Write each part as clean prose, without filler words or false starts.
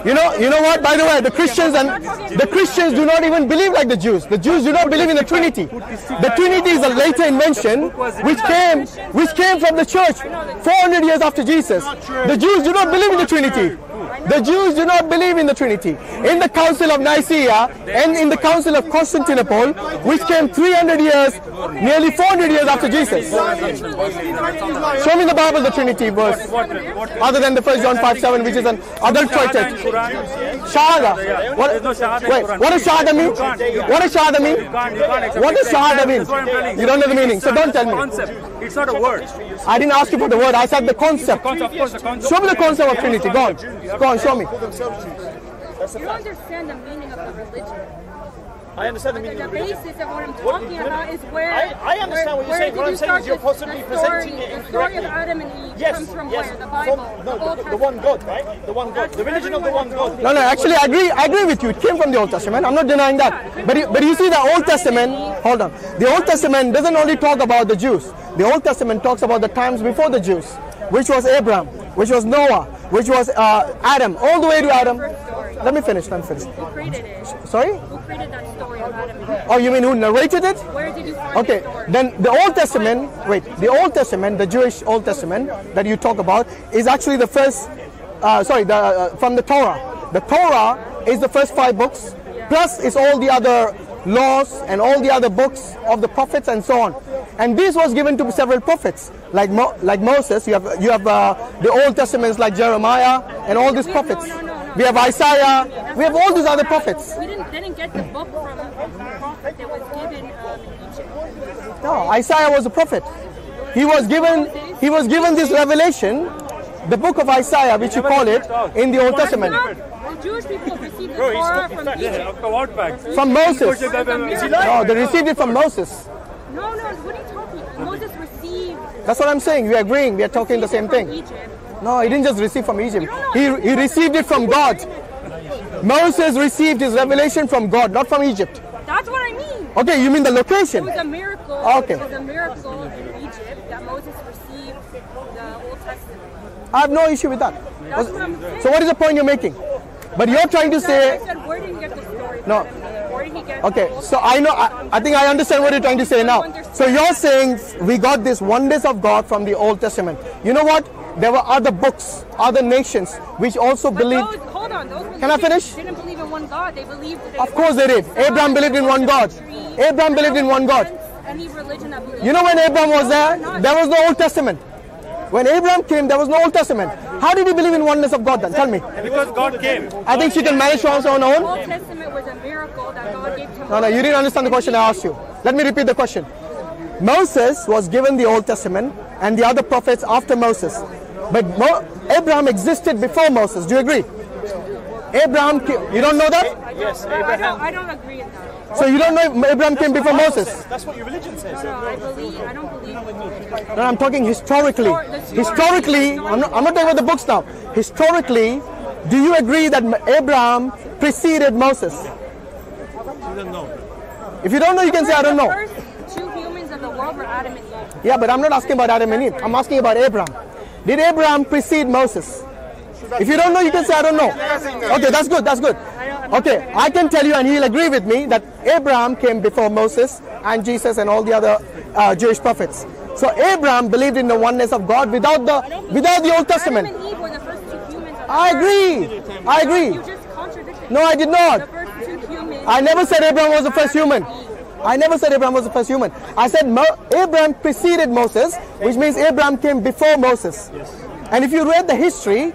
You know what? By the way, the Christians do not even believe like the Jews. The Jews do not believe in the Trinity. The Trinity is a later invention which came from the church 400 years after Jesus. The Jews do not believe in the Trinity. The Jews do not believe in the Trinity. In the Council of Nicaea and in the Council of Constantinople, which came 300 years, nearly 400 years after Jesus. Show me the Bible, the Trinity verse, other than the 1 John 5:7, which is an adulterated. Shahada. What does Shahada mean? What does Shahada mean? What does Shahada mean? You don't know the meaning, so don't tell me. It's not a word. I didn't ask you for the word, I said the concept. Show me the concept of Trinity. Go on. Go on, show me. You don't understand the meaning of the religion. I understand the meaning of the religion. The basis of what I'm talking about is where... I understand what you're saying. What I'm saying is you're possibly presenting it incorrectly. The story of Adam and Eve comes from where? The Bible? The one God, right? The one God. The religion of the one God. No, actually I agree with you. It came from the Old Testament. I'm not denying that. But you see the Old Testament, hold on. The Old Testament doesn't only talk about the Jews. The Old Testament talks about the times before the Jews, which was Abraham, which was Noah, which was Adam, all the way to Adam. Let me finish. Who created it? Sorry? Who created that story of Adam and Eve? Oh, you mean who narrated it? Where did you find Okay, the story? then the Old Testament, the Old Testament, the Jewish Old Testament that you talk about is actually the first, from the Torah. The Torah is the first 5 books, plus is all the other laws and all the other books of the prophets and so on. And this was given to several prophets, like Moses. You have the Old Testaments like Jeremiah and all these prophets. We have Isaiah. We have all these other prophets. We didn't get the book from a prophet that was given in Egypt. No, Isaiah was a prophet. He was given this revelation, the book of Isaiah, which you call it, in the Old Testament. The Jewish people received the Torah from Egypt. From Moses. No, they received it from Moses. No, what are you talking about? Moses received... That's what I'm saying. We are agreeing. We are talking the same thing. No, he didn't just receive from Egypt. He received it from God. Moses received his revelation from God, not from Egypt. That's what I mean. Okay, you mean the location? It was a miracle. Okay. It was a miracle in Egypt that Moses received the Old Testament. I have no issue with that. That's what I'm saying. So what is the point you're making? But you're trying to say... I said, where did he get the story from? No. Where did he get Okay, so I know, I think I understand what you're trying to say now. So you're saying we got this oneness of God from the Old Testament. You know what? There were other books, other nations, which also believed... Hold on, those Can I finish? didn't believe in one God. They believed... Of course they did. Abraham believed in one God. Abraham believed in one God. Any religion that believes... You know when Abraham was there was no Old Testament. When Abraham came, there was no Old Testament. How did he believe in oneness of God then? Tell me. Because God came. I think she can manage to answer on her The own. Old Testament was a miracle that God gave to No, you didn't understand the question I asked you. Let me repeat the question. Moses was given the Old Testament and the other prophets after Moses. But Abraham existed before Moses. Do you agree? Abraham, you don't know that? Yes, Abraham. I don't agree with that. So you don't know Abraham came before Moses? That's what your religion says. No, I don't believe No, I'm talking historically. Historically, I'm not talking about the books now. Historically, do you agree that Abraham preceded Moses? You don't know. If you don't know, you can say I don't know. The first 2 humans of the world were Adam and Eve. Yeah, but I'm not asking about Adam and Eve. I'm asking about Abraham. Did Abraham precede Moses? If you don't know, you can say I don't know. Okay, that's good. Okay, I can tell you, and he'll agree with me, that Abraham came before Moses and Jesus and all the other Jewish prophets. So Abraham believed in the oneness of God without the Old Testament. Adam and Eve were the first 2 humans of the I agree. You just contradicted. No, I did not. The first 2 humans. I never said Abraham was the first human. I never said Abraham was the first human. I said Abraham preceded Moses, which means Abraham came before Moses. And if you read the history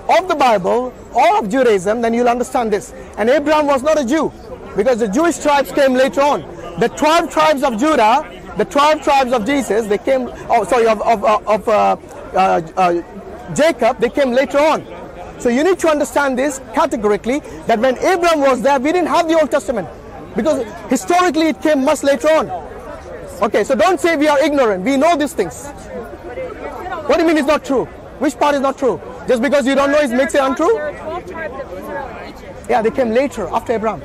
of the Bible, all of Judaism, then you'll understand this. And Abraham was not a Jew, because the Jewish tribes came later on. The 12 tribes of Judah, the 12 tribes of Jesus, they came, Jacob, they came later on. So you need to understand this categorically, that when Abraham was there, we didn't have the Old Testament, because historically it came much later on. Okay, so don't say we are ignorant. We know these things. What do you mean it's not true? Which part is not true? Just because you don't know it makes it untrue? There are 12 tribes of Israel in Egypt. Yeah, they came later, after Abraham.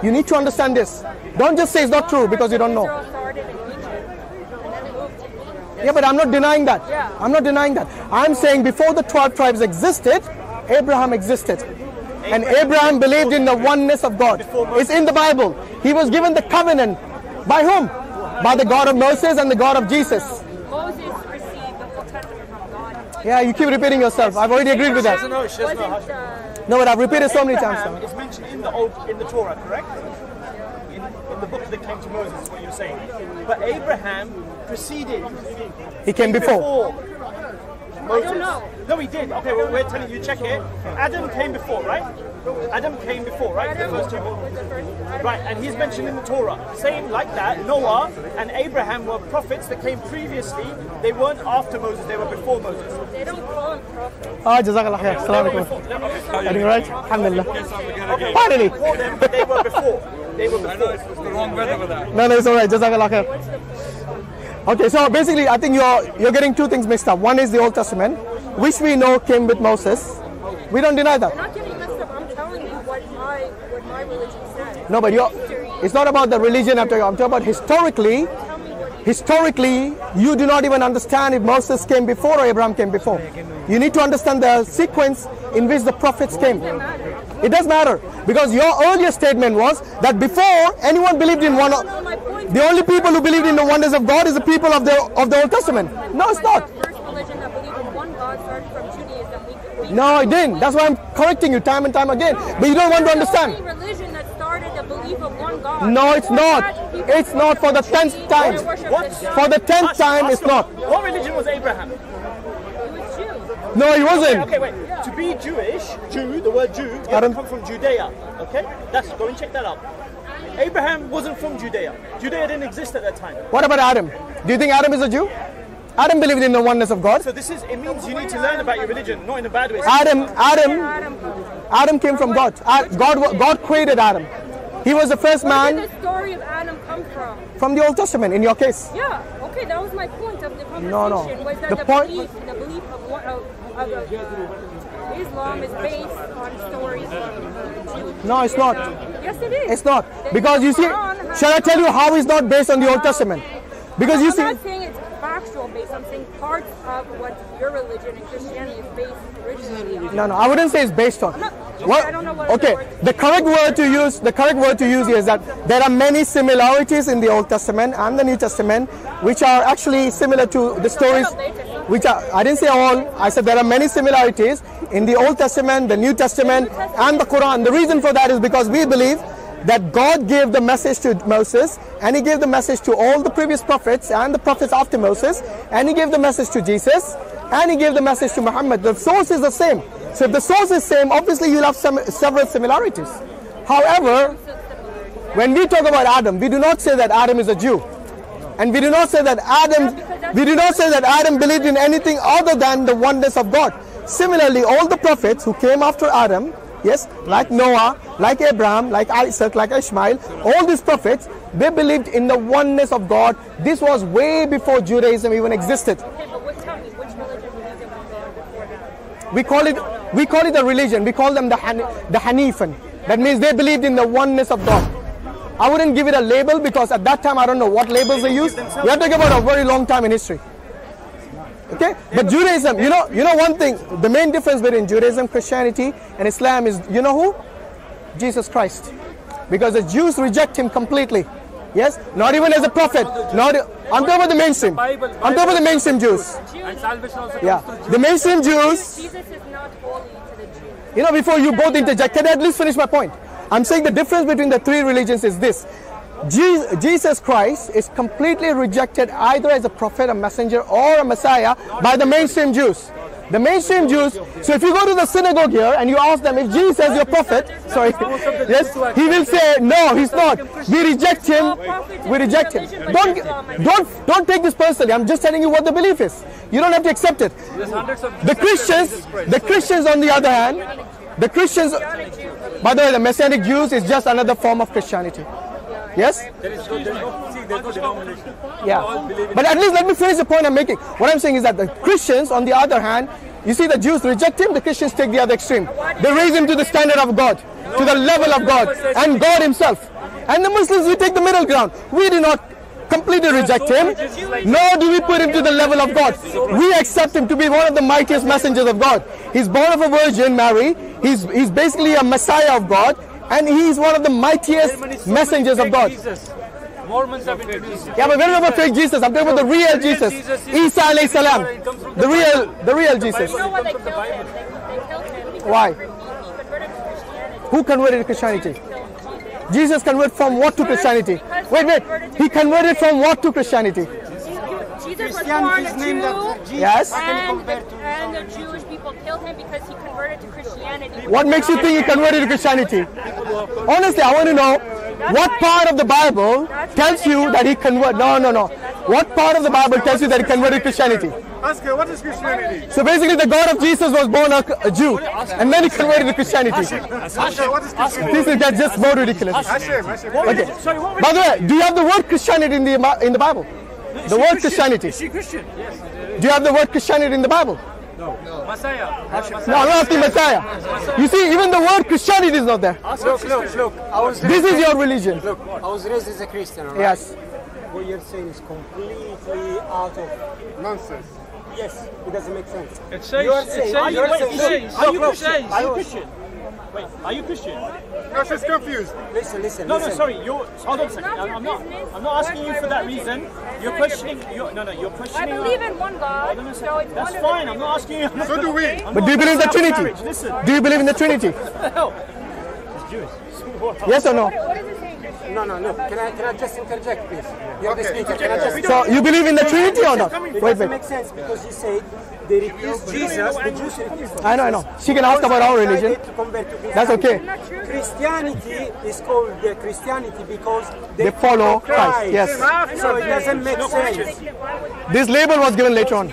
You need to understand this. Don't just say it's not true because you don't know. Israel started in Egypt, and then they moved to Egypt. Yeah, but I'm not denying that. Yeah. I'm not denying that. I'm saying before the 12 tribes existed, Abraham existed. And Abraham believed in the oneness of God. It's in the Bible. He was given the covenant. By whom? By the God of Moses and the God of Jesus. Moses received the Old Testament from God. Yeah, you keep repeating yourself. I've already agreed with that. No, but I've repeated so many times now. It's mentioned in the Torah, correct? In the book that came to Moses, is what you're saying. But Abraham preceded. He came before. Moses. I don't know. No, he did. Okay, well, we're telling you, check it. Adam came before, right? Adam came before, right? Adam The first two. was the first. Right, and he's mentioned in the Torah. Same like that, Noah and Abraham were prophets that came previously. They weren't after Moses, they were before Moses. They don't call him prophet. Jazakallah khair. Assalamu alaikum. Are you right? Alhamdulillah. Okay, Finally. before them, but they were before. They were before. It's the wrong weather for that. No, it's alright. Jazakallah khair. Okay, so basically, I think you're getting two things mixed up. One is the Old Testament, which we know came with Moses. We don't deny that. I'm not getting messed up. I'm telling you what my religion says. No, but it's not about the religion I'm talking about historically. Historically, you do not even understand if Moses came before or Abraham came before. You need to understand the sequence in which the prophets came. It does matter, because your earlier statement was that before anyone believed in one, the only people who believed in the oneness of God is the people of the Old Testament. No, it's not. The first religion that believed in one God started from Judaism. No, it didn't. That's why I'm correcting you time and time again. But you don't want to understand. The only religion that started the belief of one God. No, it's not. It's not for the 10th time. For the 10th time, it's not. What religion was Abraham? No, he wasn't. Okay, wait. To be Jewish, the word Jew, you have to come from Judea. Okay? Go and check that out. Abraham wasn't from Judea. Judea didn't exist at that time. What about Adam? Do you think Adam is a Jew? Adam believed in the oneness of God. So it means you need to learn about your religion, not in a bad way. Adam came from God. God created Adam. He was the first man. Where did the story of Adam come from? From the Old Testament, in your case. Yeah, okay, that was my point of the conversation. No. Was that the belief of Islam is based on stories of Jews. No, it's not. Yes, it is. It's not. Because you see, shall I tell you how it's not based on the Old Testament? Because you see. I'm not saying it's factual based, I'm saying parts of what your religion and Christianity is based originally on. No, I wouldn't say it's based on. I don't know what the correct word to use here is that there are many similarities in the Old Testament and the New Testament, which are actually similar to the stories. I didn't say all. I said there are many similarities in the Old Testament, the New Testament, and the Quran. The reason for that is because we believe that God gave the message to Moses, and He gave the message to all the previous prophets and the prophets after Moses, and He gave the message to Jesus, and He gave the message to Muhammad. The source is the same. So if the source is same, obviously you'll have several similarities. However, when we talk about Adam, we do not say that Adam is a Jew. And we do not say that Adam believed in anything other than the oneness of God. Similarly, all the prophets who came after Adam, yes, like Noah, like Abraham, like Isaac, like Ishmael, all these prophets, they believed in the oneness of God. This was way before Judaism even existed. Okay, but tell me, which religion believed in one God before that? We call it a religion. We call them the Hanifan. That means they believed in the oneness of God. I wouldn't give it a label because at that time I don't know what labels they used. We are talking about a very long time in history. Okay, but Judaism, you know one thing, the main difference between Judaism, Christianity, and Islam is, you know who? Jesus Christ. Because the Jews reject Him completely. Yes, not even as a prophet. I'm talking about the mainstream. I'm talking about the mainstream Jews. Yeah, the mainstream Jews. Jesus is not holy to the Jews. You know, before you both interject, can I at least finish my point? I'm saying the difference between the three religions is this. Jesus Christ is completely rejected either as a prophet, a messenger, or a Messiah by the mainstream Jews. The mainstream Jews, so if you go to the synagogue here and you ask them if Jesus is your prophet, yes, he will say, no, he's not. We reject him. We reject him. Don't take this personally. I'm just telling you what the belief is. You don't have to accept it. The Christians on the other hand, by the way, the Messianic Jews is just another form of Christianity. Yes? There's no denomination. Yeah. But at least let me finish the point I'm making. What I'm saying is that the Christians, on the other hand, you see the Jews reject him, the Christians take the other extreme. They raise him to the standard of God, to the level of God, and God Himself. And the Muslims, we take the middle ground. We do not completely reject him, nor do we put him to the level of God. We accept him to be one of the mightiest messengers of God. He's born of a virgin, Mary. He's basically a Messiah of God, and he's one of the mightiest messengers of God. Mormons have introduced it. Yeah, but we're not about fake Jesus. I'm talking about the real Jesus. Isa alayhi salam. The real Jesus. You know what? They killed him. They killed him because Why? he converted to Christianity. Who converted to Christianity? Jesus converted from what to Christianity? Wait. He converted from what to Christianity? Jesus was born a Jew. Yes. And the Jewish people killed him because he converted to Christianity. What makes you think he converted to Christianity? Honestly, I want to know what part of the Bible tells you that he converted. No. What part of the Bible tells you that he converted to Christianity? Ask her, what is Christianity? So basically, the God of Jesus was born a Jew, and then he converted to Christianity. Ask her, what is Christianity? This is just more ridiculous. Hashim. Okay. By the way, do you have the word Christianity in the Bible? The word Christianity. Is she Christian? Yes. Do you have the word Christianity in the Bible? Messiah. No, I'm not asking Messiah. You see, even the word Christianity is not there. Look. This is your religion. Look, I was raised as a Christian, right? Yes. What you're saying is completely out of Nonsense. Yes, it doesn't make sense. It says, You are saying, Are you Christian? It Are you Christian? Wait, are you Christian? No, she's confused. Listen. No, sorry. Hold on a second. I'm not asking you for that reason. You're questioning. You're questioning. I believe in one God. So it's That's one fine. I'm not asking you. So do we. But do you believe in the Trinity? Listen. Do you believe in the Trinity? Yes or no? What is it saying? No. Can I just interject, please? You're the speaker. Can I just? So you believe in the Trinity or not? It Wait. doesn't make sense because you said they refused Jesus. The Jews refused. I know. She can ask about our religion. That's okay. Christianity is called Christianity because They follow Christ. Yes. So it doesn't make sense. This label was given later on.